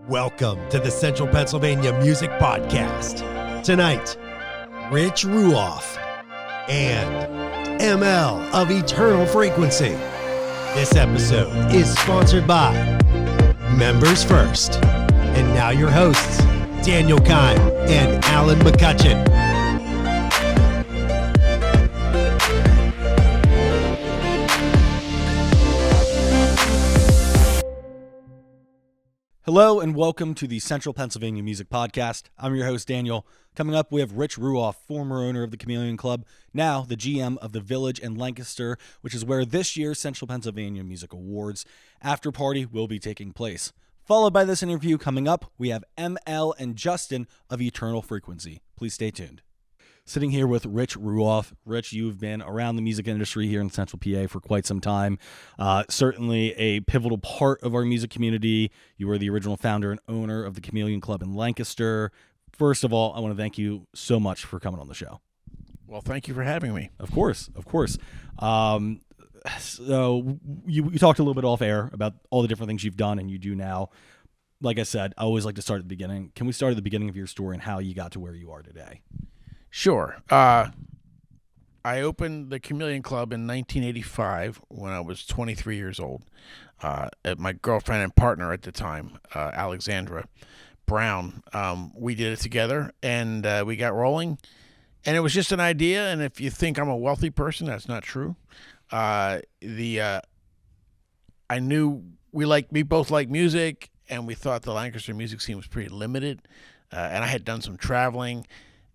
Welcome to the Central Pennsylvania Music Podcast. Tonight, Rich Ruoff and Emelle of Eternal Frequency. This episode is sponsored by Members First. And now your hosts, Daniel Kime and Alan McCutcheon. Hello and welcome to the Central Pennsylvania Music Podcast. I'm your host, Daniel. Coming up, we have Rich Ruoff, former owner of the Chameleon Club, now the GM of the Village in Lancaster, which is where this year's Central Pennsylvania Music Awards after party will be taking place. Followed by this interview coming up, we have Emelle and Justin of Eternal Frequency. Please stay tuned. Sitting here with Rich Ruoff. Rich, you've been around the music industry here in Central PA for quite some time. Certainly a pivotal part of our music community. You were the original founder and owner of the Chameleon Club in Lancaster. First of all, I want to thank you so much for coming on the show. Well, thank you for having me. Of course. So you talked a little bit off air about all the different things you've done and you do now. Like I said, I always like to start at the beginning. Can we start at the beginning of your story and how you got to where you are today? Sure. I opened the Chameleon Club in 1985 when I was 23 years old. My girlfriend and partner at the time, Alexandra Brown, we did it together, and we got rolling. And it was just an idea, and if you think I'm a wealthy person, that's not true. I knew we both like music, and we thought the Lancaster music scene was pretty limited. And I had done some traveling.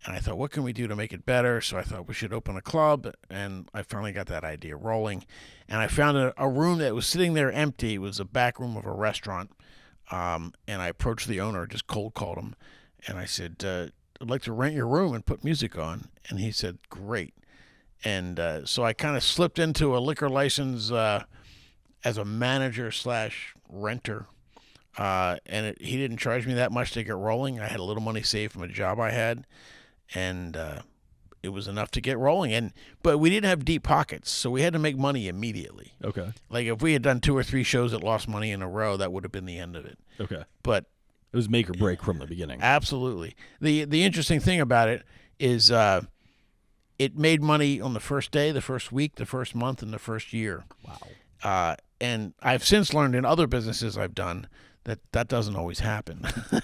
And I thought, what can we do to make it better? So I thought we should open a club, and I finally got that idea rolling. And I found a room that was sitting there empty. It was a back room of a restaurant. And I approached the owner, just cold called him. And I said, I'd like to rent your room and put music on. And he said, great. And so I kind of slipped into a liquor license as a manager / renter. And he didn't charge me that much to get rolling. I had a little money saved from a job I had. And it was enough to get rolling. But we didn't have deep pockets, so we had to make money immediately. Okay. Like if we had done 2 or 3 shows that lost money in a row, that would have been the end of it. Okay. But it was make or break from the beginning. Absolutely. The interesting thing about it is it made money on the first day, the first week, the first month, and the first year. Wow. And I've since learned in other businesses I've done that doesn't always happen.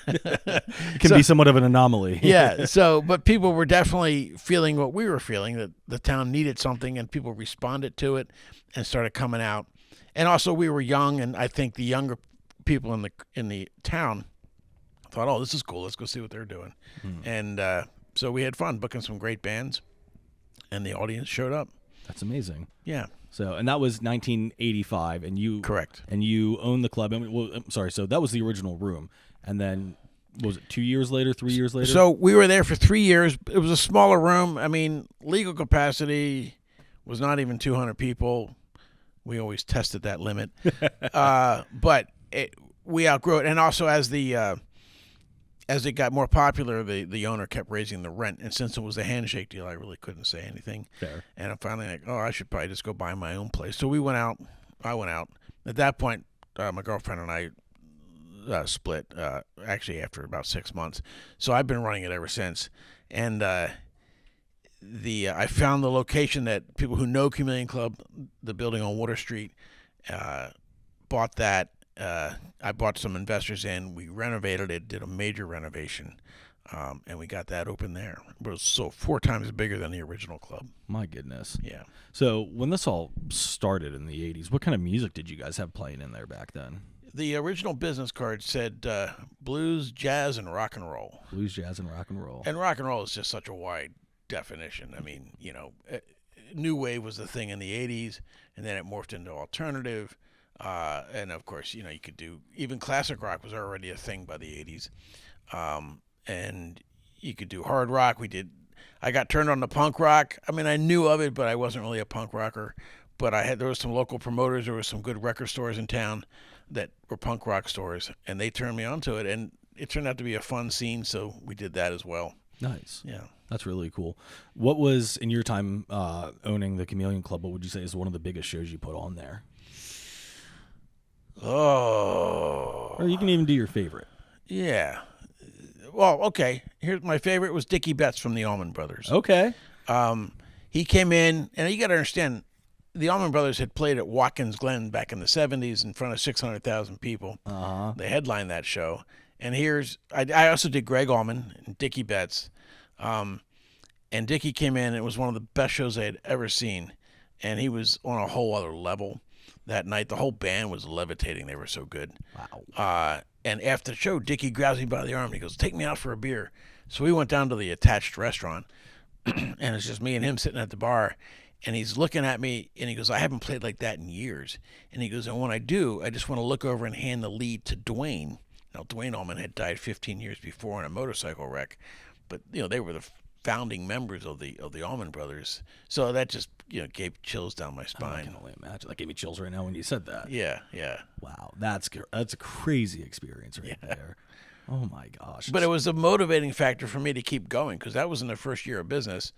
It can be somewhat of an anomaly. Yeah. But people were definitely feeling what we were feeling, that the town needed something, and people responded to it and started coming out. And also we were young, and I think the younger people in the town thought, oh, this is cool. Let's go see what they're doing. And so we had fun booking some great bands, and the audience showed up. That's amazing. Yeah. So, and that was 1985, and you correct, and you owned the club. So that was the original room, and then was it 2 years later, 3 years later? So we were there for 3 years. It was a smaller room. I mean, legal capacity was not even 200 people. We always tested that limit, but we outgrew it. And also, as it got more popular, the owner kept raising the rent. And since it was a handshake deal, I really couldn't say anything. Fair. And I'm finally like, I should probably just go buy my own place. So we went out. I went out. At that point, my girlfriend and I split, actually after about 6 months. So I've been running it ever since. And I found the location that people who know Chameleon Club, the building on Water Street, bought that. I bought some investors in. We renovated it, did a major renovation, and we got that open there. It was so 4 times bigger than the original club. My goodness. Yeah. So when this all started in the 80s, what kind of music did you guys have playing in there back then? The original business card said blues, jazz, and rock and roll. Blues, jazz, and rock and roll. And rock and roll is just such a wide definition. I mean, new wave was the thing in the 80s, and then it morphed into alternative. And of course, you could do, even classic rock was already a thing by the 80s. And you could do hard rock. I got turned on to punk rock. I mean, I knew of it, but I wasn't really a punk rocker. But there was some local promoters. There was some good record stores in town that were punk rock stores, and they turned me onto it. And it turned out to be a fun scene, so we did that as well. Nice. Yeah. That's really cool. What was, in your time owning the Chameleon Club, what would you say is one of the biggest shows you put on there? Oh. Or you can even do your favorite. Yeah. Well, okay. Here's my favorite was Dickie Betts from the Allman Brothers. Okay. He came in, and you got to understand, the Allman Brothers had played at Watkins Glen back in the 70s in front of 600,000 people. Uh-huh. They headlined that show. And I also did Greg Allman and Dickie Betts. And Dickie came in, and it was one of the best shows I had ever seen. And he was on a whole other level that night. The whole band was levitating. They were so good. Wow. And after the show, Dickie grabs me by the arm and he goes, "Take me out for a beer." So we went down to the attached restaurant, and it's just me and him sitting at the bar. And he's looking at me, and he goes, "I haven't played like that in years." And he goes, "And when I do, I just want to look over and hand the lead to Dwayne." Now, Dwayne Allman had died 15 years before in a motorcycle wreck, but they were the founding members of the Allman Brothers. So that just gave chills down my spine. I can only imagine. That gave me chills right now when you said that. Yeah. Wow, that's a crazy experience right there. Oh my gosh. But it was a motivating factor for me to keep going, because that was in the first year of business,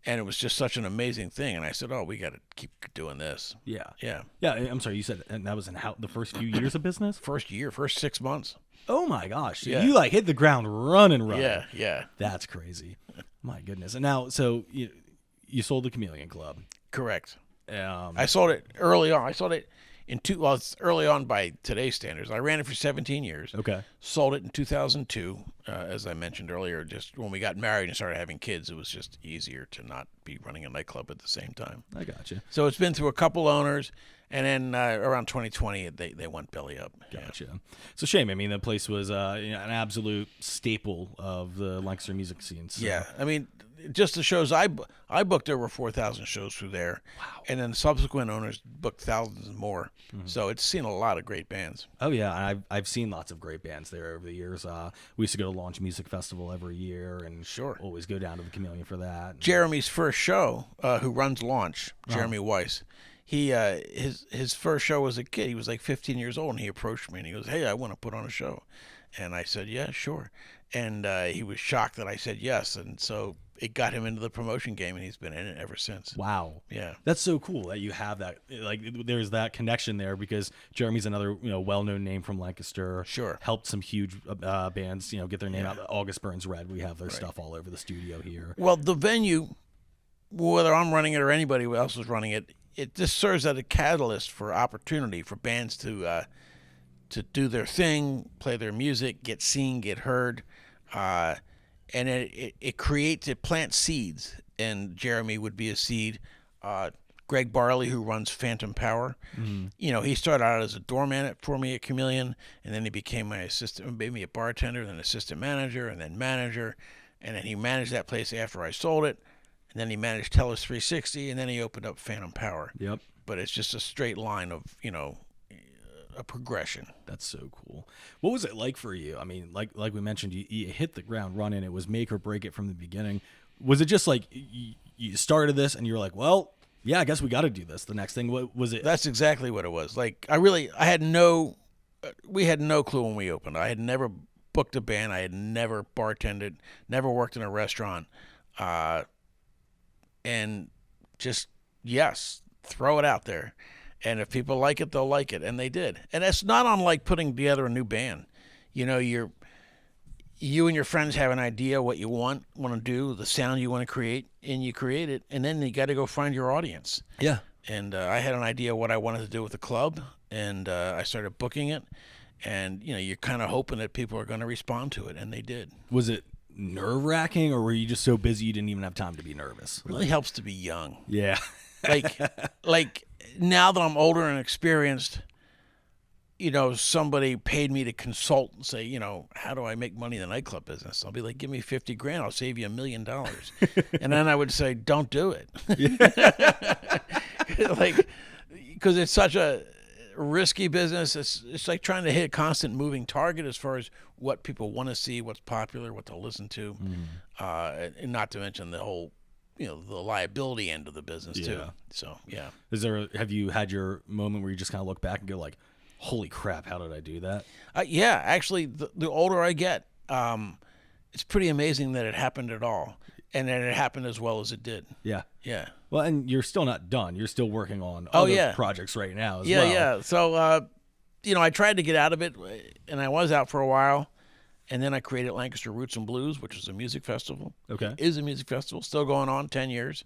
and it was just such an amazing thing. And I said, "Oh, we got to keep doing this." Yeah. Yeah. I'm sorry. You said, and that was in the first few years of business. First 6 months. Oh my gosh. So Yeah. you hit the ground running. Yeah. That's crazy. My goodness. And now, so you sold the Chameleon Club. Correct. I sold it early on. I sold it it's early on by today's standards. I ran it for 17 years. Okay. Sold it in 2002, as I mentioned earlier. Just when we got married and started having kids, it was just easier to not be running a nightclub at the same time. I gotcha. So it's been through a couple owners, and then around 2020, they went belly up. Gotcha. So shame. I mean, the place was an absolute staple of the Lancaster music scene. So. Yeah. I mean, just the shows I booked over 4,000 shows through there. Wow. And then subsequent owners booked thousands more. Mm-hmm. So it's seen a lot of great bands. Oh yeah, and I've seen lots of great bands there over the years. We used to go to Launch Music Festival every year, and always go down to the Chameleon for that. Jeremy's first show, who runs Launch, Jeremy Weiss. He his first show was a kid. He was like 15 years old, and he approached me and he goes, "Hey, I want to put on a show." And I said, "Yeah, sure." And he was shocked that I said yes, and so it got him into the promotion game, and he's been in it ever since. Wow. Yeah. That's so cool that you have that, there's that connection there, because Jeremy's another, well-known name from Lancaster. Sure. Helped some huge bands, get their name out. August Burns Red, we have their stuff all over the studio here. Well, the venue, whether I'm running it or anybody else is running it, it just serves as a catalyst for opportunity for bands to do their thing, play their music, get seen, get heard. And it plants seeds, and Jeremy would be a seed. Greg Barley, who runs Phantom Power, he started out as a doorman for me at Chameleon, and then he became my assistant, made me a bartender, then assistant manager, and then manager, and then he managed that place after I sold it, and then he managed Tellus 360, and then he opened up Phantom Power. Yep. But it's just a straight line of, a progression. That's so cool. What was it like for you? I mean, like we mentioned, you hit the ground running. It was make or break it from the beginning. Was it just like you started this and you were like, well, yeah, I guess we got to do this. The next thing, what was it? That's exactly what it was. Like we had no clue when we opened. I had never booked a band. I had never bartended, never worked in a restaurant. And just, yes, throw it out there. And if people like it, they'll like it. And they did. And that's not unlike putting together a new band. You and your friends have an idea what you want to do, the sound you want to create, and you create it. And then you got to go find your audience. Yeah. And I had an idea what I wanted to do with the club, and I started booking it. And, you're kind of hoping that people are going to respond to it, and they did. Was it nerve-wracking, or were you just so busy you didn't even have time to be nervous? It really helps to be young. Yeah. like now that I'm older and experienced, somebody paid me to consult and say, how do I make money in the nightclub business? I'll be like, give me $50,000, I'll save you $1 million. And then I would say, don't do it. Because it's such a risky business. It's like trying to hit a constant moving target as far as what people want to see, what's popular, what to listen to, and not to mention the whole, the liability end of the business too. So yeah. Have you had your moment where you just kind of look back and go like, holy crap, how did I do that? Yeah, actually, the older I get, it's pretty amazing that it happened at all, and that it happened as well as it did. Yeah. Yeah. Well, and you're still not done. You're still working on other projects right now as well. Yeah. So, I tried to get out of it, and I was out for a while. And then I created Lancaster Roots and Blues, which is a music festival. Okay. It is a music festival, still going on, 10 years.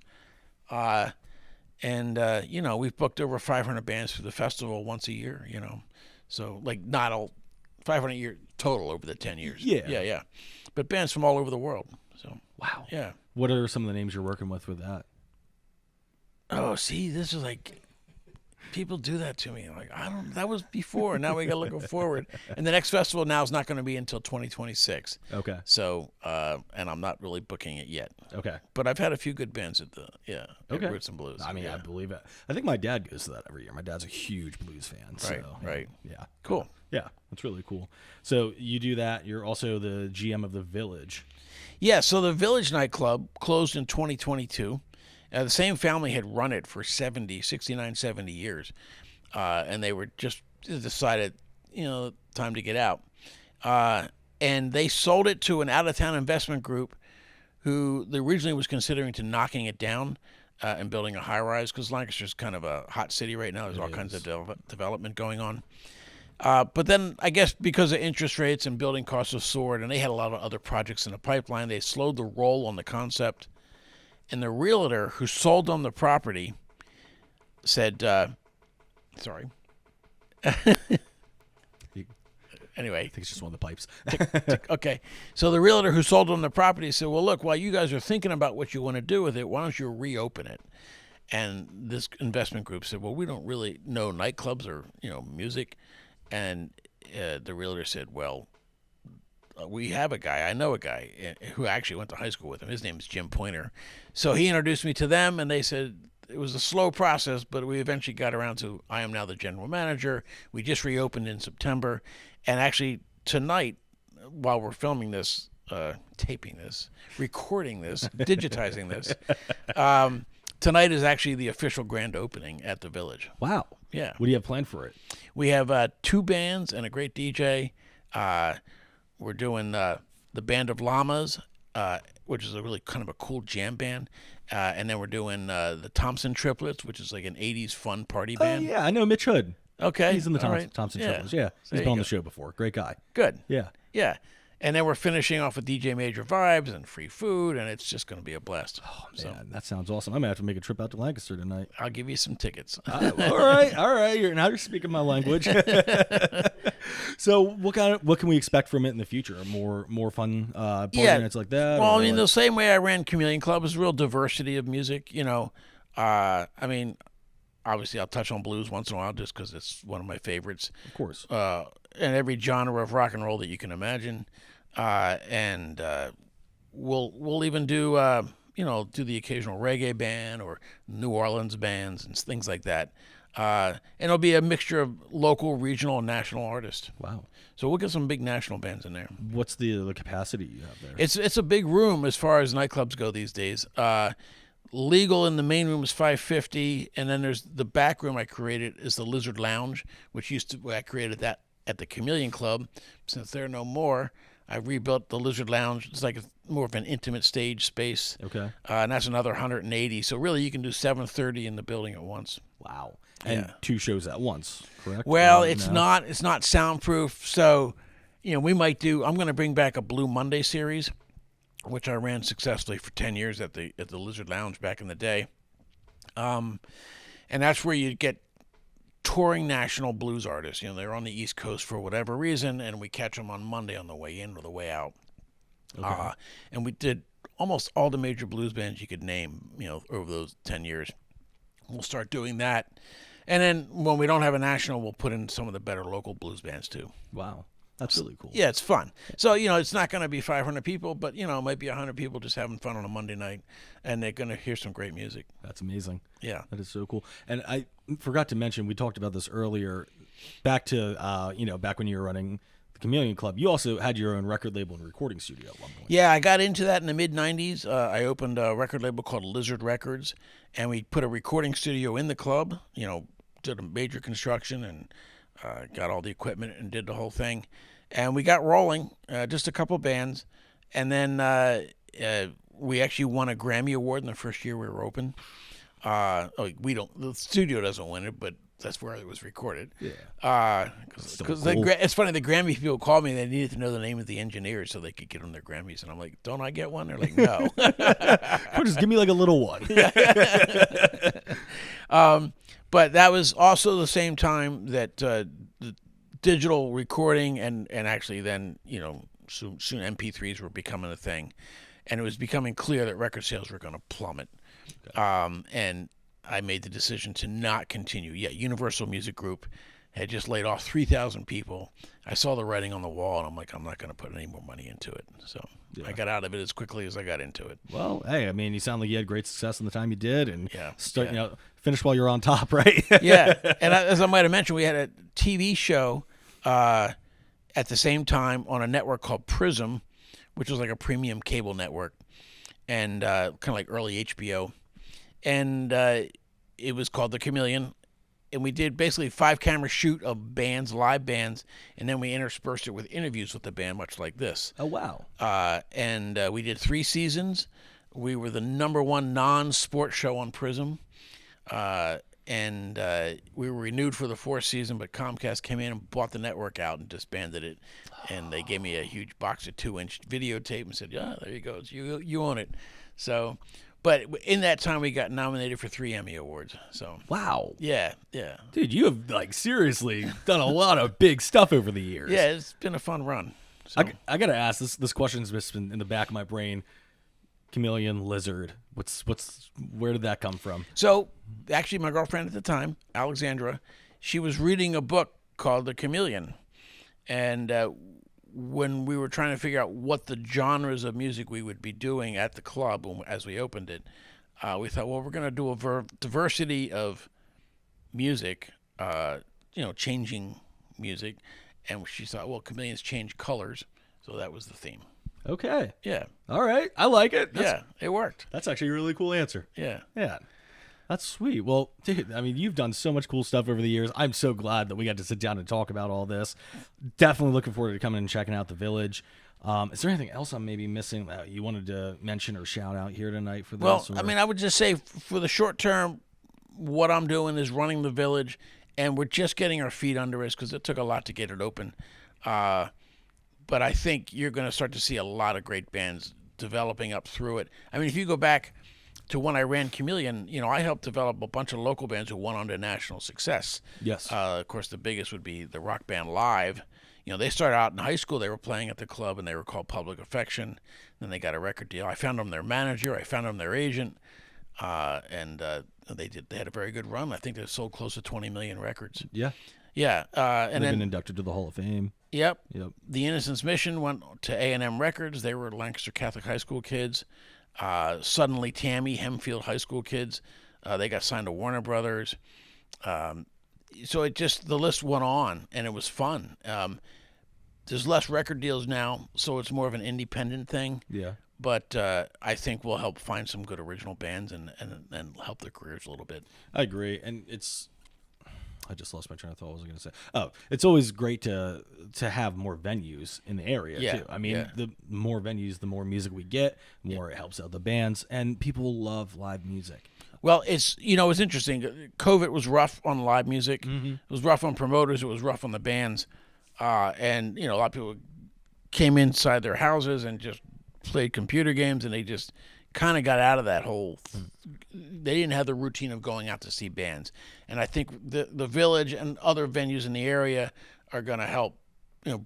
We've booked over 500 bands through the festival once a year, So, like, not all 500 year total over the 10 years. Yeah. But bands from all over the world. So, wow. Yeah. What are some of the names you're working with that? Oh, see, this is like, people do that to me. Like, that was before. Now we got to look forward. And the next festival now is not going to be until 2026. Okay. So, and I'm not really booking it yet. Okay. But I've had a few good bands at Okay. Roots and Blues. I mean, yeah. I believe it. I think my dad goes to that every year. My dad's a huge blues fan. Right. Yeah. Cool. Yeah, that's really cool. So you do that. You're also the GM of the Village. Yeah, so the Village nightclub closed in 2022. The same family had run it for 69, 70 years. And they were just decided, time to get out. And they sold it to an out-of-town investment group who originally was considering to knocking it down and building a high-rise, because Lancaster's kind of a hot city right now. There's all kinds of development going on. But then, I guess because of interest rates and building costs have soared, and they had a lot of other projects in the pipeline, they slowed the roll on the concept. And the realtor who sold them the property said, sorry. Anyway. I think it's just one of the pipes. Okay. So the realtor who sold them the property said, well, look, while you guys are thinking about what you want to do with it, why don't you reopen it? And this investment group said, well, we don't really know nightclubs or, music. And the realtor said, well, we have a guy. I know a guy who actually went to high school with him. His name is Jim Pointer. So he introduced me to them, and they said it was a slow process, but we eventually got around to I am now the general manager. We just reopened in September. And actually tonight, while we're filming this, taping this, recording this, digitizing this, tonight is actually the official grand opening at the Village. Wow. Yeah. What do you have planned for it? We have 2 bands and a great DJ. We're doing the Band of Llamas, which is a really kind of a cool jam band. And then we're doing the Thompson Triplets, which is like an 80s fun party band. Yeah, I know Mitch Hood. Okay. He's in the All Thompson right. Triplets. Yeah. He's been on the show before. Great guy. Good. Yeah. Yeah. And then we're finishing off with DJ Major Vibes and free food, and it's just going to be a blast. Oh, man, that sounds awesome. I'm going to have to make a trip out to Lancaster tonight. I'll give you some tickets. All right. Now you're speaking my language. So what can we expect from it in the future? More fun party nights like that? Well, I mean, the same way I ran Chameleon Club is real diversity of music, I mean, obviously I'll touch on blues once in a while just because it's one of my favorites. Of course. And every genre of rock and roll that you can imagine. And we'll even do the occasional reggae band or New Orleans bands and things like that. And it'll be a mixture of local, regional, and national artists. Wow. So we'll get some big national bands in there. What's the capacity you have there? It's a big room as far as nightclubs go these days. Legal in the main room is 550, and then there's the back room I created is the Lizard Lounge, which I created that at the Chameleon Club. Since they're no more, I rebuilt the Lizard Lounge. It's like more of an intimate stage space. Okay. And that's another 180. So really, you can do 730 in the building at once. Wow. And 2 shows at once, correct? Well, it's not soundproof. So, we might do. I'm going to bring back a Blue Monday series, which I ran successfully for 10 years at the Lizard Lounge back in the day. And that's where you get touring national blues artists. They're on the East Coast for whatever reason, and we catch them on Monday on the way in or the way out. Okay. And we did almost all the major blues bands you could name, over those 10 years. We'll start doing that. And then when we don't have a national, we'll put in some of the better local blues bands too. Wow. That's really cool. Yeah, it's fun. So, it's not going to be 500 people, but, it might be 100 people just having fun on a Monday night, and they're going to hear some great music. That's amazing. Yeah. That is so cool. And I forgot to mention, we talked about this earlier, back to, back when you were running the Chameleon Club, you also had your own record label and recording studio at one point. Yeah, I got into that in the mid-'90s. I opened a record label called Lizard Records, and we put a recording studio in the club, did a major construction and got all the equipment and did the whole thing. And we got rolling, just a couple bands. And then we actually won a Grammy Award in the first year we were open. The studio doesn't win it, but that's where it was recorded. Yeah. Because it's funny, the Grammy people called me and they needed to know the name of the engineers so they could get them their Grammys. And I'm like, don't I get one? They're like, no. Just give me like a little one. But that was also the same time that the digital recording and actually then, soon MP3s were becoming a thing. And it was becoming clear that record sales were going to plummet. Okay. And I made the decision to not continue. Yeah, Universal Music Group had just laid off 3,000 people. I saw the writing on the wall, and I'm like, I'm not going to put any more money into it. So I got out of it as quickly as I got into it. Well, hey, I mean, you sound like you had great success in the time you did, and finish while you're on top, right? Yeah, and as I might have mentioned, we had a TV show at the same time on a network called Prism, which was like a premium cable network, and kind of like early HBO. And it was called The Chameleon. And we did basically 5-camera shoot of bands, live bands, and then we interspersed it with interviews with the band, much like this. Oh, wow. And we did 3 seasons. We were the #1 non-sport show on Prism. And we were renewed for the 4th season, but Comcast came in and bought the network out and disbanded it. And they gave me a huge box of 2-inch videotape and said, yeah, there you go. You own it. So... But in that time, we got nominated for 3 Emmy Awards. So wow, yeah, dude, you have like seriously done a lot of big stuff over the years. Yeah, it's been a fun run. So. I gotta ask this question's just been in the back of my brain. Chameleon, lizard. Where did that come from? So actually, my girlfriend at the time, Alexandra, she was reading a book called The Chameleon, and when we were trying to figure out what the genres of music we would be doing at the club as we opened it, we thought, well, we're going to do a diversity of music, changing music. And she thought, well, chameleons change colors. So that was the theme. Okay. Yeah. All right. I like it. It worked. That's actually a really cool answer. Yeah. Yeah. That's sweet. Well, dude, I mean, you've done so much cool stuff over the years. I'm so glad that we got to sit down and talk about all this. Definitely looking forward to coming and checking out the Village. Is there anything else I'm maybe missing that you wanted to mention or shout out here tonight for this? Well, I mean, I would just say for the short term, what I'm doing is running the Village, and we're just getting our feet under us because it took a lot to get it open. But I think you're going to start to see a lot of great bands developing up through it. I mean, if you go back to when I ran Chameleon, I helped develop a bunch of local bands who went on to national success. Yes. Of course, the biggest would be the rock band Live. They started out in high school. They were playing at the club, and they were called Public Affection. Then they got a record deal. I found them their manager. I found them their agent. And they had a very good run. I think they sold close to 20 million records. Yeah. Yeah. And they've then been inducted to the Hall of Fame. Yep. The Innocence Mission went to A&M Records. They were Lancaster Catholic High School kids. Suddenly Tammy, Hempfield High School kids. They got signed to Warner Brothers. So the list went on, and it was fun. There's less record deals now, so it's more of an independent thing. Yeah. But I think we'll help find some good original bands and help their careers a little bit. I agree, and I just lost my train of thought. What was I going to say? Oh, it's always great to have more venues in the area too. I mean, the more venues, the more music we get, more it helps out the bands, and people love live music. Well, it's interesting. COVID was rough on live music. Mm-hmm. It was rough on promoters. It was rough on the bands, and a lot of people came inside their houses and just played computer games, and they just kind of got out of that whole. They didn't have the routine of going out to see bands, and I think the Village and other venues in the area are going to help,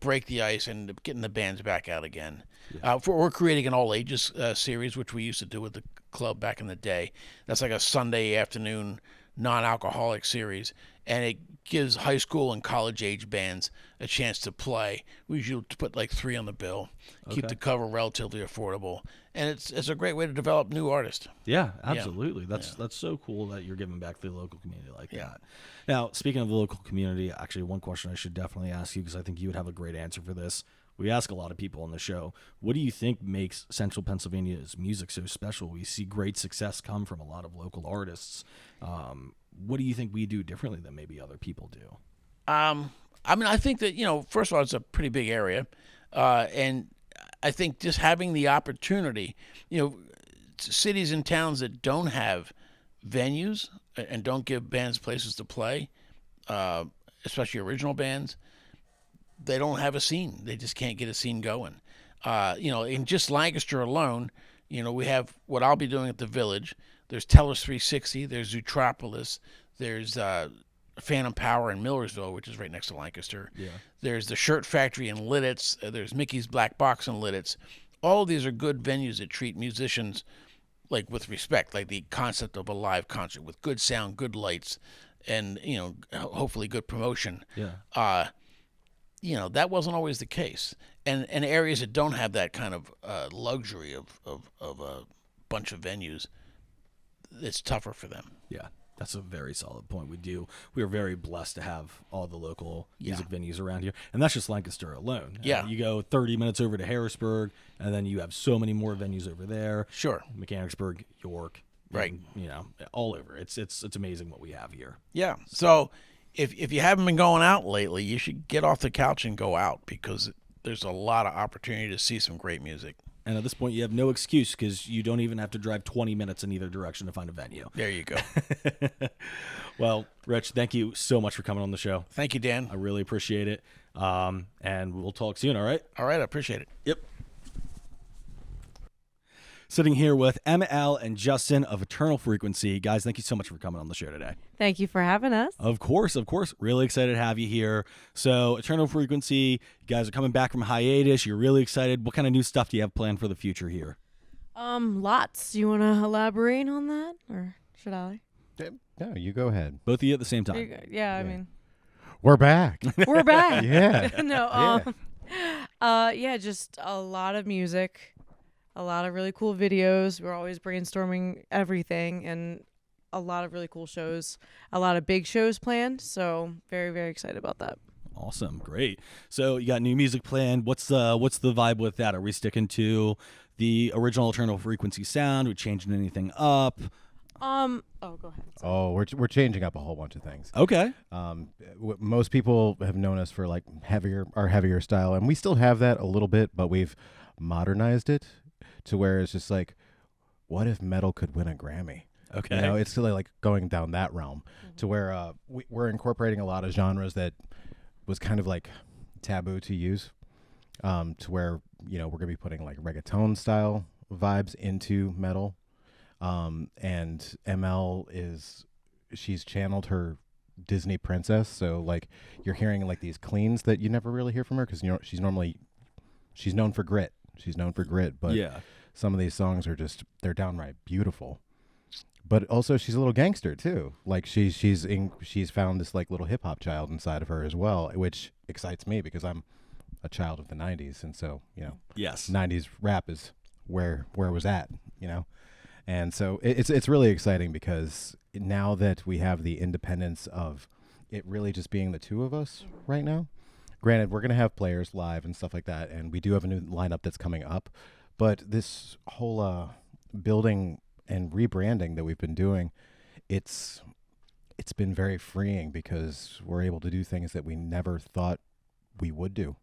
break the ice and getting the bands back out again. Yeah. We're creating an all ages series, which we used to do with the club back in the day. That's like a Sunday afternoon non-alcoholic series, and it gives high school and college age bands a chance to play. We usually put like 3 on the bill, keep the cover relatively affordable, and it's a great way to develop new artists. Yeah, absolutely. That's so cool that you're giving back to the local community like that. Now, speaking of the local community, actually one question I should definitely ask you, because I think you would have a great answer for this. We ask a lot of people on the show, what do you think makes Central Pennsylvania's music so special? We see great success come from a lot of local artists. What do you think we do differently than maybe other people do? I mean, I think that, first of all, it's a pretty big area. And I think just having the opportunity, cities and towns that don't have venues and don't give bands places to play, especially original bands, they don't have a scene. They just can't get a scene going. In just Lancaster alone, we have what I'll be doing at the Village. There's Tellers 360. There's Zootropolis. There's Phantom Power in Millersville, which is right next to Lancaster. Yeah. There's the Shirt Factory in Lidditz. There's Mickey's Black Box in Lidditz. All of these are good venues that treat musicians like with respect, like the concept of a live concert with good sound, good lights, and hopefully good promotion. Yeah. That wasn't always the case. And areas that don't have that kind of luxury of a bunch of venues, it's tougher for them. Yeah. That's a very solid point. We are very blessed to have all the local music venues around here. And that's just Lancaster alone. Yeah. You go 30 minutes over to Harrisburg, and then you have so many more venues over there. Sure. Mechanicsburg, York. Right. And, all over. It's amazing what we have here. Yeah. So if you haven't been going out lately, you should get off the couch and go out, because there's a lot of opportunity to see some great music. And at this point, you have no excuse, because you don't even have to drive 20 minutes in either direction to find a venue. There you go. Well, Rich, thank you so much for coming on the show. Thank you, Dan. I really appreciate it. And we'll talk soon, all right? All right, I appreciate it. Yep. Sitting here with Emelle and Justin of Eternal Frequency. Guys, thank you so much for coming on the show today. Thank you for having us. Of course. Really excited to have you here. So, Eternal Frequency, you guys are coming back from hiatus. You're really excited. What kind of new stuff do you have planned for the future here? Lots. You want to elaborate on that, or should I? No, you go ahead. Both of you at the same time. Yeah, I mean, We're back. we're back. Yeah. Just a lot of music, a lot of really cool videos. We're always brainstorming everything, and a lot of really cool shows, a lot of big shows planned. So very, very excited about that. Awesome. Great. So you got new music planned. What's the vibe with that? Are we sticking to the original Eternal Frequency sound? Are we changing anything up? Go ahead. Oh, we're changing up a whole bunch of things. Okay. Most people have known us for like heavier style, and we still have that a little bit, but we've modernized it to where it's just like, what if metal could win a Grammy? Okay. It's still like going down that realm to where we're incorporating a lot of genres that was kind of like taboo to use, to where we're gonna be putting like reggaeton style vibes into metal. And Emelle she's channeled her Disney princess, so like you're hearing like these cleans that you never really hear from her, because she's known for grit. She's known for grit, but some of these songs are they're downright beautiful. But also she's a little gangster too. Like she's found this like little hip hop child inside of her as well, which excites me because I'm a child of the 90s, and so Yes. 90s rap is where it was at, And so it's really exciting, because now that we have the independence of it really just being the two of us right now, granted, we're going to have players live and stuff like that, and we do have a new lineup that's coming up, but this whole building and rebranding that we've been doing, it's been very freeing, because we're able to do things that we never thought we would do.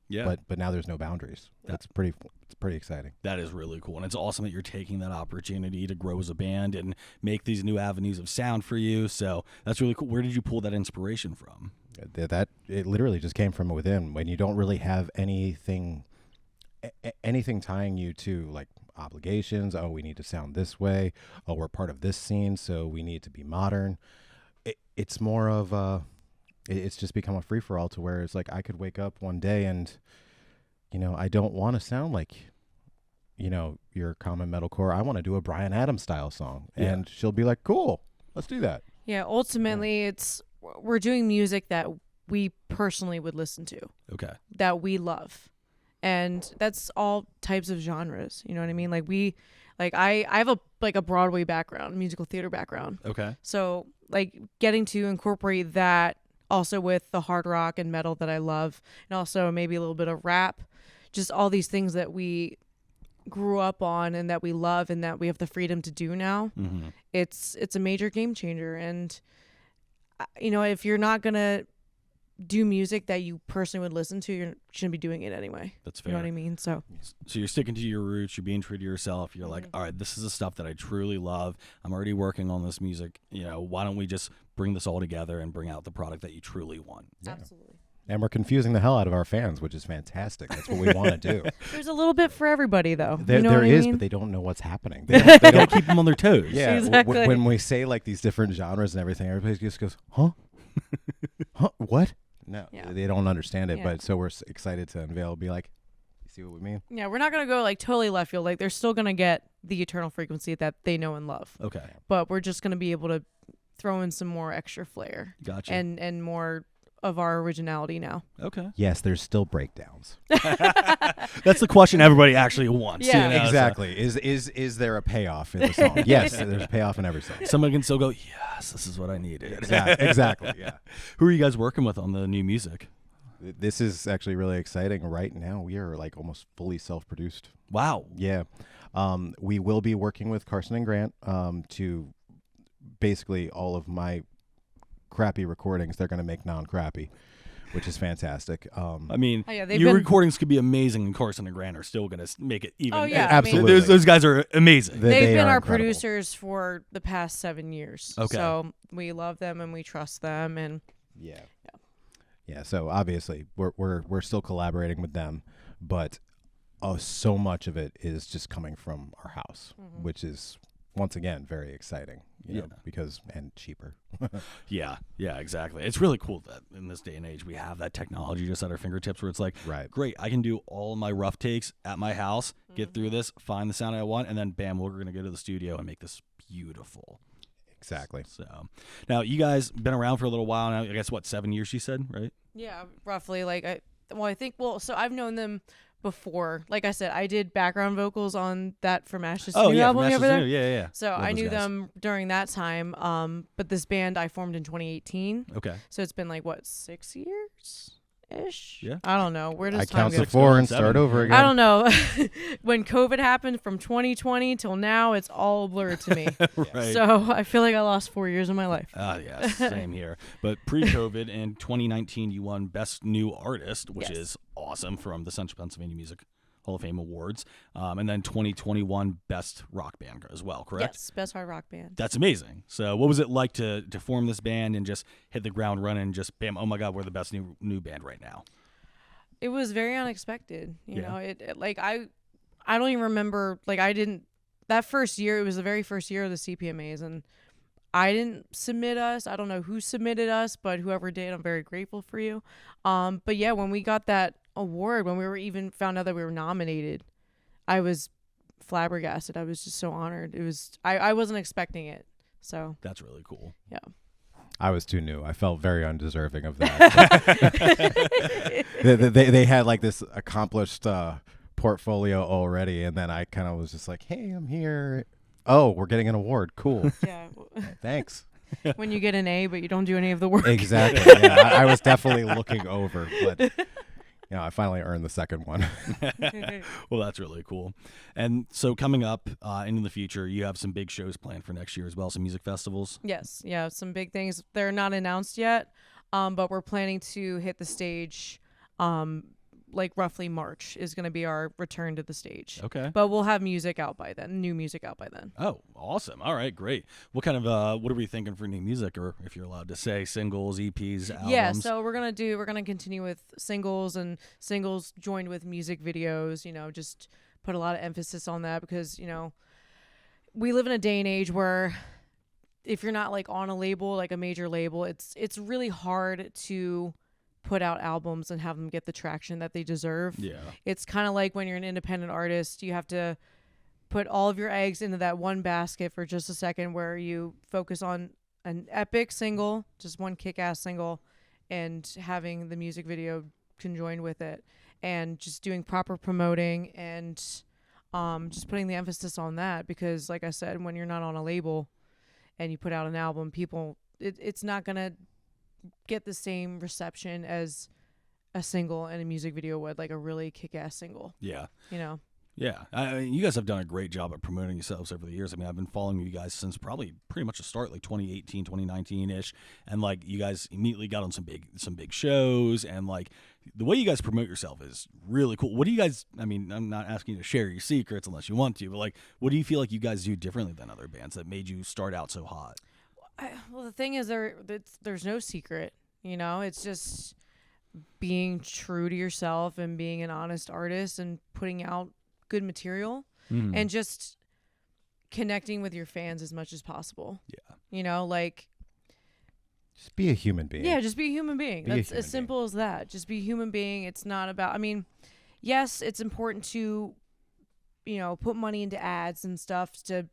Yeah. But now there's no boundaries. It's pretty exciting. That is really cool. And it's awesome that you're taking that opportunity to grow as a band and make these new avenues of sound for you. So that's really cool. Where did you pull that inspiration from? That it literally just came from within. When you don't really have anything tying you to like obligations. Oh, we need to sound this way. Oh, we're part of this scene, so we need to be modern. It's more of it's just become a free for all, to where it's like I could wake up one day and I don't want to sound like your common metalcore. I want to do a Bryan Adams style song, and she'll be like, cool, let's do that. Yeah, ultimately we're doing music that we personally would listen to. Okay. That we love. And that's all types of genres. You know what I mean? I have a Broadway background, musical theater background. Okay. So like getting to incorporate that also with the hard rock and metal that I love, and also maybe a little bit of rap, just all these things that we grew up on and that we love and that we have the freedom to do now. Mm-hmm. It's a major game changer. And if you're not gonna do music that you personally would listen to, you shouldn't be doing it anyway. That's fair. You know what I mean? So you're sticking to your roots. You're being true to yourself. You're like, all right, this is the stuff that I truly love. I'm already working on this music. Why don't we just bring this all together and bring out the product that you truly want. Absolutely. And we're confusing the hell out of our fans, which is fantastic. That's what we want to do. There's a little bit for everybody, though. There, you know there what I is, mean? but they don't know what's happening. They don't Keep them on their toes. Yeah, Exactly. when we say like these different genres and everything, everybody just goes, "Huh? Huh? What?" No, Yeah. they don't understand it. Yeah. But so we're excited to unveil. Be like, "You see what we mean?" Yeah, we're not gonna go like totally left field. Like they're still gonna get the eternal frequency that they know and love, Okay. but we're just gonna be able to throw in some more extra flair Gotcha. and more of our originality now. Okay. Yes, there's still breakdowns. That's the question everybody actually wants. Yeah. You know, so Exactly. Is there a payoff in the song? Yes, there's a payoff in every song. someone can still go, yes, this is what I needed. Exactly. Yeah. Who are you guys working with on the new music? This is actually really exciting. Right now, we are like almost fully self-produced. Wow. Yeah. We will be working with Carson and Grant to basically all of my crappy recordings. They're going to make non-crappy, which is fantastic. I mean, Oh, yeah, they've your been- recordings could be amazing, and Carson and Grant are still going to make it even. Oh, yeah, Absolutely. Those guys are amazing. They They've been are our incredible. producers for the past 7 years. Okay. So we love them and we trust them, and Yeah. So obviously, we're still collaborating with them, but so much of it is just coming from our house, which is once again very exciting. You know, because and cheaper. Yeah, exactly. It's really cool that in this day and age we have that technology just at our fingertips where it's like, Right. great, I can do all my rough takes at my house, get through this, find the sound I want, and then bam, we're going to go to the studio and make this beautiful. Exactly. So now you guys been around for a little while now. I guess what, 7 years you said, right? yeah, roughly. Like so I've known them before. Like I said, I did background vocals on that from Ashes to New album from over Ashes there. to New, yeah. So Love I those knew guys. them during that time. But this band I formed in 2018. Okay. So it's been like what, 6 years ish? Yeah. I don't know. Where does I time count go? to 4 and 7. start over again. I don't know. When COVID happened from 2020 till now, it's all blurred to me. Right. So I feel like I lost 4 years of my life. Yeah, same here. But pre-COVID in 2019, you won Best New Artist, which Yes. is awesome from the Central Pennsylvania Music Hall of Fame Awards. And then 2021 Best Rock Band as well, correct? Yes, best hard rock band. That's amazing. So what was it like to form this band and just hit the ground running and just bam, oh my God, we're the best new band right now? It was very unexpected. You Yeah. know, it like I don't even remember, like I didn't, that first year, it was the very first year of the CPMAs, and I didn't submit us. I don't know who submitted us, but whoever did, I'm very grateful for you. But yeah, when we got that award, when we were even found out that we were nominated, I was flabbergasted. I was just so honored. It was, I wasn't expecting it. So That's really cool. yeah. I was too new. I felt very undeserving of that. they had like this accomplished portfolio already, and then I kind of was just like, "Hey, I'm here. Oh, we're getting an award. Cool. Yeah. Thanks." When you get an A, but you don't do any of the work. Exactly. Yeah, I was definitely looking over, but I finally earned the second one. Well, that's really cool. And so coming up into the future, you have some big shows planned for next year as well, some music festivals. Yes, yeah, some big things. They're not announced yet, but we're planning to hit the stage, like roughly March is going to be our return to the stage. Okay. But we'll have music out by then, new music out by then. Oh, awesome. All right, great. What kind of, what are we thinking for new music, or if you're allowed to say, singles, EPs, albums? Yeah, so we're gonna continue with singles and singles joined with music videos. Just put a lot of emphasis on that because we live in a day and age where if you're not like on a label, like a major label, it's really hard to put out albums and have them get the traction that they deserve. Yeah. It's kind of like when you're an independent artist, you have to put all of your eggs into that one basket for just a second, where you focus on an epic single, just one kick-ass single, and having the music video conjoined with it, and just doing proper promoting and just putting the emphasis on that. Because like I said, when you're not on a label and you put out an album, people, it's not going to get the same reception as a single and a music video would, like a really kick-ass single. Yeah. Yeah. I mean, you guys have done a great job at promoting yourselves over the years. I mean, I've been following you guys since probably pretty much the start, like 2018, 2019-ish. And like you guys immediately got on some big shows, and like the way you guys promote yourself is really cool. What do you guys, I mean, I'm not asking you to share your secrets unless you want to, but like, what do you feel like you guys do differently than other bands that made you start out so hot? Well, the thing is, there's no secret. It's just being true to yourself and being an honest artist and putting out good material and just connecting with your fans as much as possible. Yeah. Just be a human being. Yeah, just be a human being. Be a That's human as simple as that. Just be a human being. It's not about, yes, it's important to, put money into ads and stuff to,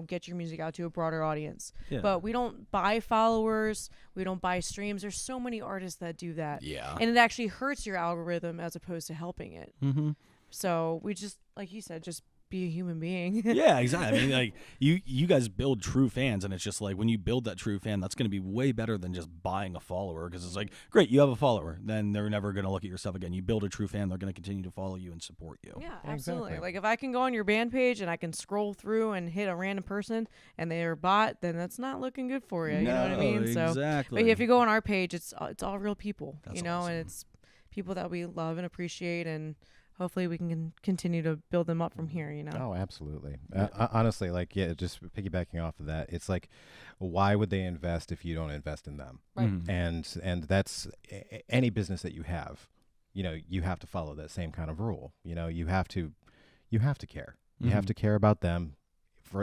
get your music out to a broader audience. Yeah. But we don't buy followers. We don't buy streams. There's so many artists that do that. Yeah. And it actually hurts your algorithm as opposed to helping it. Mm-hmm. So we just, like you said, just be a human being. Yeah, exactly. You guys build true fans, and it's just like when you build that true fan, that's going to be way better than just buying a follower, because it's like, great, you have a follower, then they're never going to look at your stuff again. You build a true fan, they're going to continue to follow you and support you. Yeah, absolutely. Exactly. Like if I can go on your band page and I can scroll through and hit a random person and they are bot, then that's not looking good for you. You know what I mean? Exactly. So, but if you go on our page, it's all real people. That's and awesome. it's people that we love and appreciate, and hopefully we can continue to build them up from here. Oh, absolutely. Honestly, just piggybacking off of that, it's like, why would they invest if you don't invest in them? Right. Mhm. And that's any business that you have. You have to follow that same kind of rule. You have to care. You have to care about them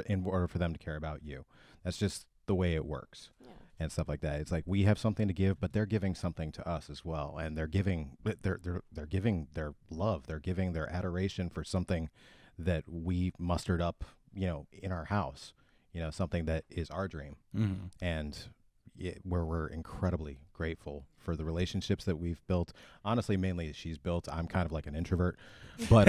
in order for them to care about you. That's just the way it works. Yeah. And stuff like that. It's like we have something to give, but they're giving something to us as well, and they're giving giving their love, they're giving their adoration for something that we mustered up, in our house, something that is our dream, and where we're incredibly grateful for the relationships that we've built. Honestly, mainly she's built. I'm kind of like an introvert, but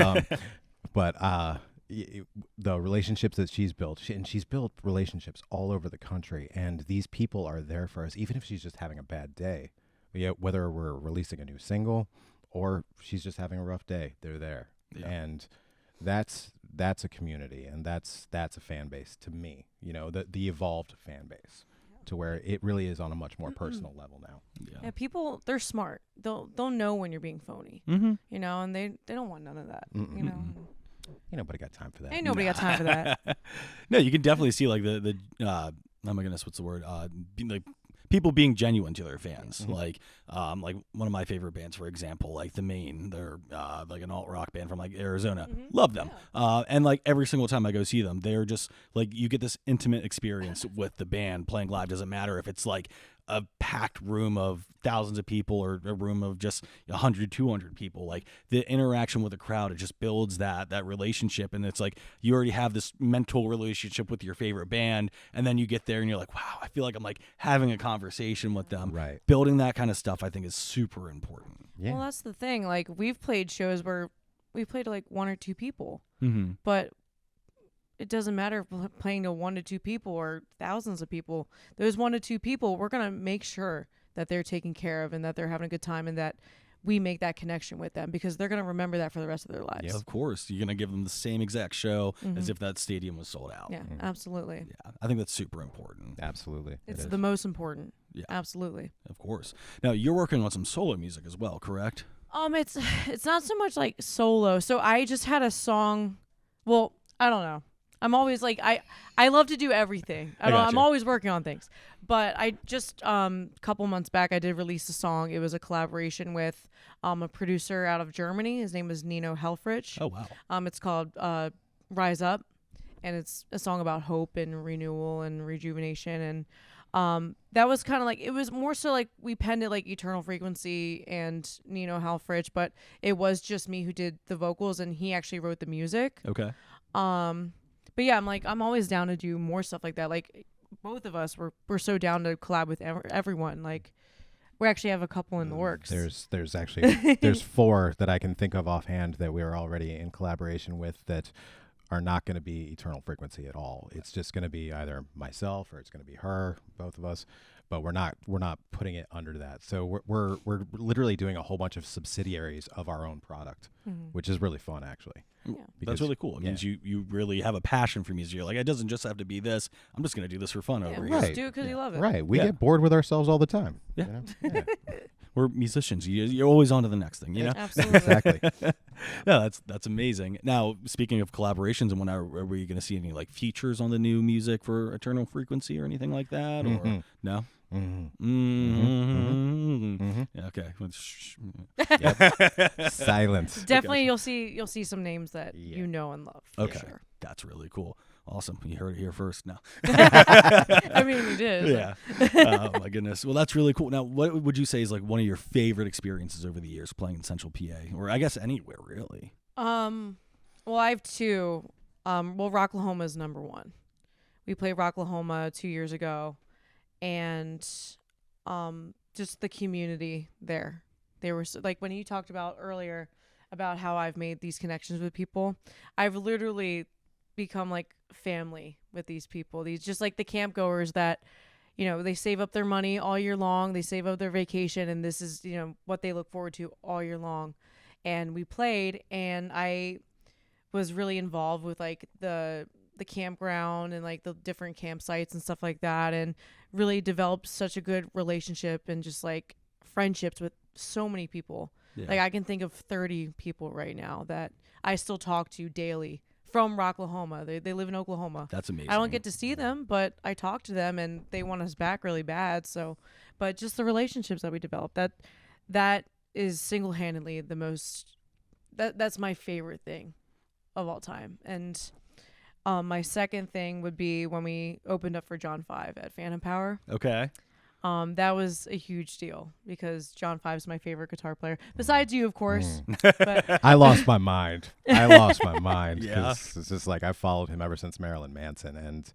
the relationships that she's built, she's built relationships all over the country, and these people are there for us, even if she's just having a bad day. Whether we're releasing a new single or she's just having a rough day, they're there. Yeah. And that's a community, and that's a fan base to me. The evolved fan base, to where it really is on a much more personal level now. Yeah, people, they're smart. They'll know when you're being phony. Mm-hmm. And they don't want none of that. Ain't nobody got time for that. Ain't nobody got time for that. No, you can definitely see like the oh my goodness, what's the word? Like people being genuine to their fans. Like one of my favorite bands, for example, like The Maine. They're like an alt rock band from like Arizona. Love them. And like every single time I go see them, they're just like, you get this intimate experience with the band playing live. Doesn't matter if it's like a packed room of thousands of people or a room of just 100, 200 people. Like the interaction with the crowd, it just builds that relationship. And it's like you already have this mental relationship with your favorite band, and then you get there and you're like, wow, I feel like I'm like having a conversation with them. Right. Building that kind of stuff, I think, is super important. Yeah. Well, that's the thing. Like we've played shows where we played to like 1 or 2 people, but it doesn't matter if we're playing to 1 to 2 people or thousands of people. Those 1 to 2 people, we're going to make sure that they're taken care of and that they're having a good time, and that we make that connection with them, because they're going to remember that for the rest of their lives. Yeah, of course. You're going to give them the same exact show as if that stadium was sold out. Yeah, absolutely. Yeah, I think that's super important. Absolutely. It's It the is. most important. Yeah. Absolutely. Of course. Now, you're working on some solo music as well, correct? It's not so much like solo. So I just had a song. Well, I don't know. I'm always like, I love to do everything. I'm always working on things. But I just a couple months back, I did release a song. It was a collaboration with a producer out of Germany. His name is Nino Helfrich. Oh, wow. It's called Rise Up, and it's a song about hope and renewal and rejuvenation. And that was kind of like, it was more so like we penned it like Eternal Frequency and Nino Helfrich, but it was just me who did the vocals, and he actually wrote the music. Okay. But yeah, I'm always down to do more stuff like that. Like both of us, we're so down to collab with everyone. Like we actually have a couple in the works. There's actually there's 4 that I can think of offhand that we are already in collaboration with that are not going to be Eternal Frequency at all. It's just going to be either myself or it's going to be her, both of us. But we're not putting it under that. So we're literally doing a whole bunch of subsidiaries of our own product, which is really fun, actually. Yeah. That's really cool. It means you really have a passion for music. You're like, it doesn't just have to be this. I'm just going to do this for fun over we here. just do it because you love it. Right. We Yeah. get bored with ourselves all the time. Yeah. Yeah. we're musicians. You're always on to the next thing, you know? Absolutely. Exactly. No, that's amazing. Now, speaking of collaborations, and when are we going to see any like features on the new music for Eternal Frequency or anything like that? Or no? Yeah, okay. Silence. Definitely, you'll see some names that you know and love. For Okay, sure. that's really cool. Awesome. You heard it here first. No. I mean, you did. Yeah. Oh my goodness. Well, that's really cool. Now, what would you say is like one of your favorite experiences over the years playing in Central PA, or I guess anywhere really? Well, I have two. Rocklahoma is number one. We played Rocklahoma 2 years ago, and just the community there. They were like when you talked about earlier about how I've made these connections with people. I've literally become like family with these people. These just like the camp goers that, you know, they save up their money all year long. They save up their vacation, and this is, you know, what they look forward to all year long. And we played, and I was really involved with like the campground and like the different campsites and stuff like that, and really developed such a good relationship and just like friendships with so many people. Yeah. Like I can think of 30 people right now that I still talk to daily from Rocklahoma. They live in Oklahoma. That's amazing. I don't get to see them, but I talk to them and they want us back really bad. So, but just the relationships that we developed, that is single-handedly the most, that's my favorite thing of all time. And my second thing would be when we opened up for John 5 at Phantom Power. Okay. That was a huge deal because John 5 is my favorite guitar player. Besides you, of course. But I lost my mind. Yeah. Because it's just like I followed him ever since Marilyn Manson, and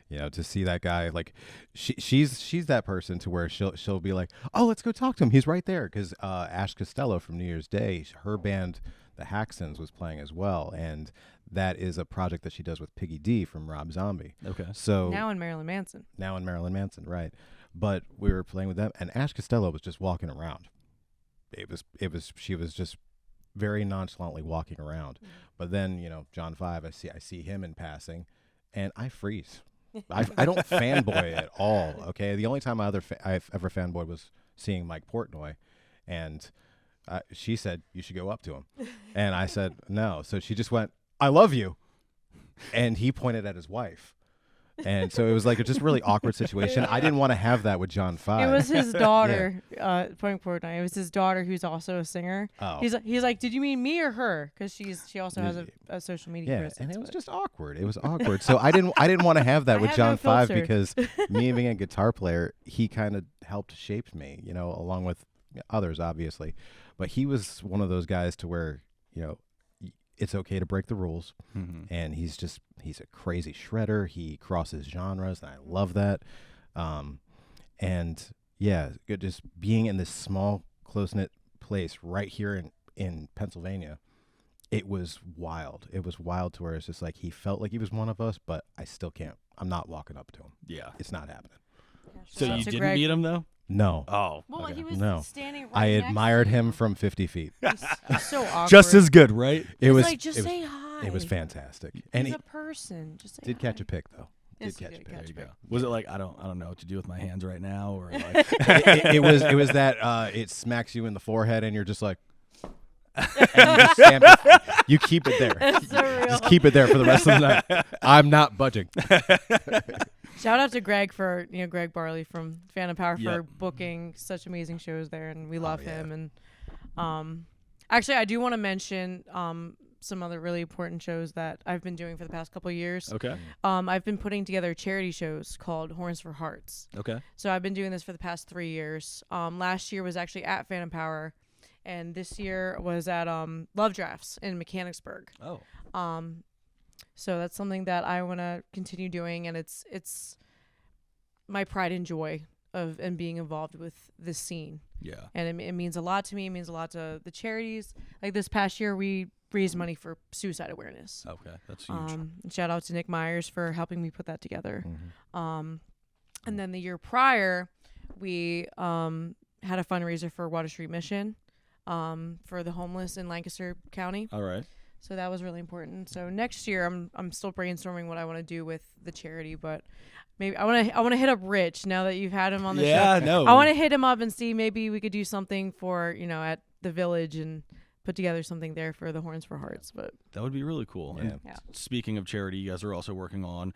you know, to see that guy, like she's that person to where she'll be like, oh, let's go talk to him. He's right there. Because Ash Costello from New Year's Day, her band, the Haxons, was playing as well, and that is a project that she does with Piggy D from Rob Zombie. Okay. So now in Marilyn Manson, right? But we were playing with them, and Ash Costello was just walking around. She was just very nonchalantly walking around. But then, you know, John 5, I see him in passing, and I freeze. I don't fanboy at all. Okay, the only time I've ever fanboyed was seeing Mike Portnoy, and she said you should go up to him, and I said no. So she just went, "I love you," and he pointed at his wife. And so it was like a just really awkward situation. I didn't want to have that with John 5. it was his daughter. Point Portnoy. It was his daughter, who's also a singer. Oh. He's like, did you mean me or her? Because she also has a social media presence. And it was just awkward. It was awkward. So I didn't want to have that with John 5 because me being a guitar player, he kind of helped shape me, you know, along with others, obviously. But he was one of those guys to where, you know, it's okay to break the rules. Mm-hmm. And he's a crazy shredder. He crosses genres, and I love that. And yeah, just being in this small, close-knit place right here in Pennsylvania, it was wild. It was wild to where it's just like he felt like he was one of us, but I still can't. I'm not walking up to him. Yeah. It's not happening. So you didn't meet him though? No. Oh. Well, okay. he was No. standing right I next admired to him you. from 50 feet. He's so awkward. Just as good, right? It was like, just it was, say hi. It was fantastic. And He's he a person. Just say did hi. catch a pick though. Yes, Did he catch a did pick. There catch you a go. pick. Was it like I don't know what to do with my hands right now, or like it was that it smacks you in the forehead and you're just like and you, just stamp it. You keep it there. That's so real. Just keep it there for the rest of the night. I'm not budging. Shout out to Greg for Greg Barley from Phantom Power for Yep. booking such amazing shows there, and we love yeah. him. And actually, I do want to mention some other really important shows that I've been doing for the past couple of years. okay, I've been putting together charity shows called Horns for Hearts. okay, So I've been doing this for the past 3 years. Last year was actually at Phantom Power, and this year was at Love Drafts in Mechanicsburg. oh, So that's something that I want to continue doing, and it's my pride and joy of and being involved with this scene. yeah, And it means a lot to me. It means a lot to the charities. Like this past year, we raised money for suicide awareness. okay, that's huge. And shout out to Nick Myers for helping me put that together. Mm-hmm. And then the year prior, we had a fundraiser for Water Street Mission for the homeless in Lancaster County. All right, So that was really important. So next year, I'm still brainstorming what I want to do with the charity, but maybe I want to hit up Rich now that you've had him on the show. Yeah, no. I want to hit him up and see maybe we could do something for at the village and put together something there for the Horns for Hearts. But That would be really cool. And Yeah. speaking of charity, you guys are also working on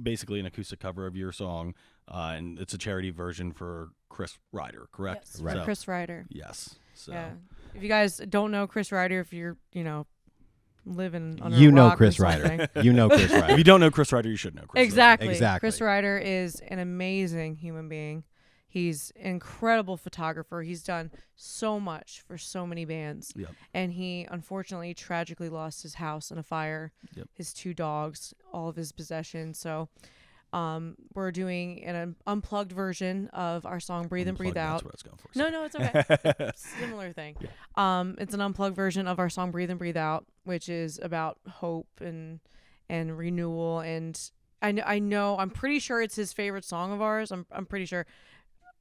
basically an acoustic cover of your song, and it's a charity version for Chris Ryder, correct? yes, Right. for Chris Ryder. Yes. So Yeah. If you guys don't know Chris Ryder, if you're living under You a know rock or Chris Ryder. something. You know Chris if Ryder. you don't know Chris Ryder, you should know Chris Ryder. Exactly. Exactly. Chris Ryder is an amazing human being. He's an incredible photographer. He's done so much for so many bands. Yep. And he unfortunately tragically lost his house in a fire, Yep. his 2 dogs, all of his possessions. So we're doing an unplugged version of our song Breathe and Breathe Unplugged, Out. that's what I was going for. No, it's okay. Similar thing. It's an unplugged version of our song Breathe and Breathe Out, which is about hope and renewal. And I know, I'm pretty sure it's his favorite song of ours. I'm pretty sure.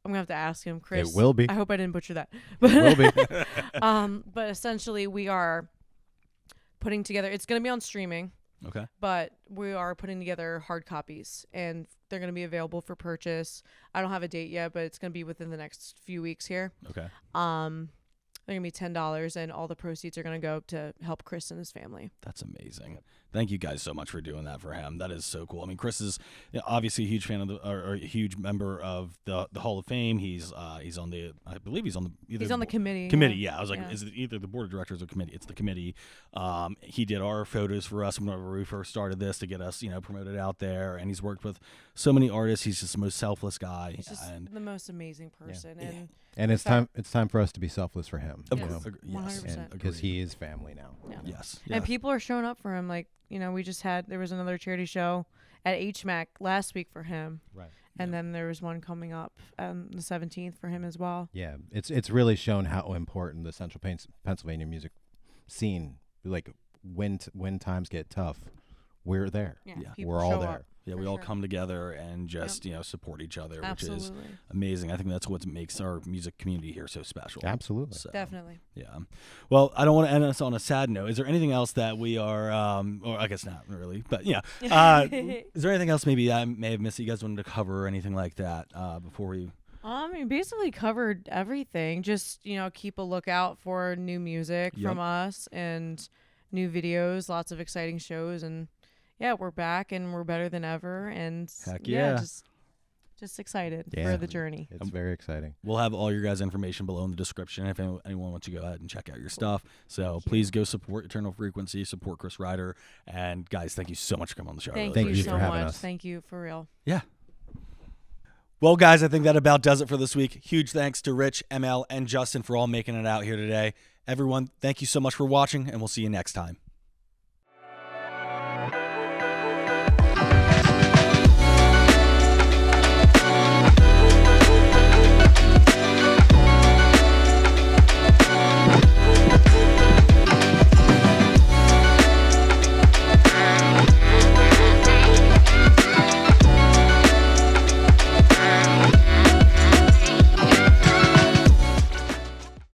I'm gonna have to ask him, Chris. It will be. I hope I didn't butcher that. It will be. But essentially, we are putting together. It's gonna be on streaming, Okay. but we are putting together hard copies, and they're gonna be available for purchase. I don't have a date yet, but it's gonna be within the next few weeks here. Okay. They're gonna be $10, and all the proceeds are gonna go to help Chris and his family. That's amazing. Thank you guys so much for doing that for him. That is so cool. I mean, Chris is obviously a huge fan of or a huge member of the Hall of Fame. He's on the, I believe he's on the He's on the committee. committee. Yeah, I was like, Yeah. is it either the board of directors or committee? It's the committee. He did our photos for us whenever we first started this to get us, promoted out there. And he's worked with so many artists. He's just the most selfless guy. He's just And the most amazing person, and And it's fact- time for us to be selfless for him. of Yes. course, yes, 100%. Because he is family now. yeah. yes, And people are showing up for him. Like, we just there was another charity show at HMAC last week for him. Right. And then there was one coming up on the 17th for him as well. Yeah, it's really shown how important the Central Pennsylvania music scene. Like when times get tough, we're there. Yeah, Yeah. people We're all show there. up, Yeah, for we all sure. come together and just support each other, which is Absolutely. amazing. I think that's what makes our music community here so special. Absolutely. So, Definitely. yeah. Well, I don't want to end us on a sad note. Is there anything else that we are, or I guess not really, but yeah. Is there anything else maybe I may have missed that you guys wanted to cover or anything like that before we? Basically covered everything. Just, keep a lookout for new music Yep. from us and new videos, lots of exciting shows, and yeah, we're back and we're better than ever, and Heck yeah. just excited Yeah. for the journey. It's very exciting. We'll have all your guys' information below in the description if anyone wants to go ahead and check out your stuff. So please go support Eternal Frequency, support Chris Ryder, and guys, thank you so much for coming on the show. I Thank really Thank you you so for having much. us. Thank you for real. Yeah. Well, guys, I think that about does it for this week. Huge thanks to Rich, Emelle, and Justin for all making it out here today. Everyone, thank you so much for watching, and we'll see you next time.